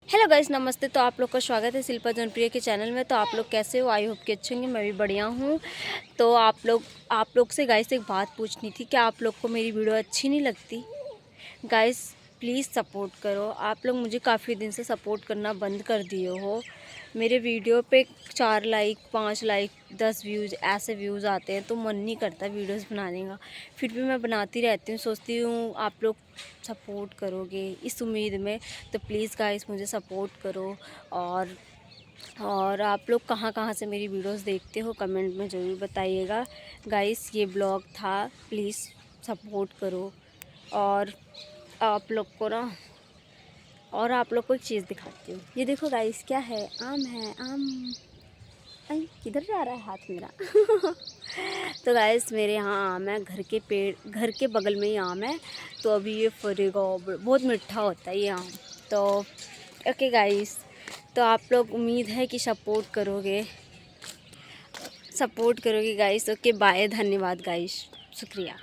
Hello guys, नमस्ते। तो आप लोग का स्वागत है शिल्पा जनप्रिय के चैनल में। तो आप लोग कैसे हो? आई होप कि अच्छे होंगे। मैं भी बढ़िया हूँ। तो आप लोग से गाइस एक बात पूछनी थी कि आप लोग को मेरी वीडियो अच्छी नहीं लगती? गाइस प्लीज़ सपोर्ट करो। आप लोग मुझे काफ़ी दिन से सपोर्ट करना बंद कर दिए हो। मेरे वीडियो पे 4 लाइक, 5 लाइक, 10 व्यूज़ ऐसे व्यूज़ आते हैं तो मन नहीं करता वीडियोस बनाने का। फिर भी मैं बनाती रहती हूँ, सोचती हूँ आप लोग सपोर्ट करोगे इस उम्मीद में। तो प्लीज़ गाइस मुझे सपोर्ट करो। और आप लोग कहाँ कहाँ से मेरी वीडियोस देखते हो कमेंट में ज़रूर बताइएगा। गाइस ये ब्लॉग था, प्लीज़ सपोर्ट करो। और आप लोग को ना और आप लोग को एक चीज़ दिखाती हूँ। ये देखो गाइस, क्या है? आम है। आम आई किधर जा रहा है हाथ मेरा? तो गाइस मेरे यहाँ आम है, घर के बगल में ही आम है। तो अभी ये फरेगा, बहुत मीठा होता है ये आम। तो ओके गाइस, तो आप लोग उम्मीद है कि सपोर्ट करोगे गाइस। ओके बाय, धन्यवाद गाइस, शुक्रिया।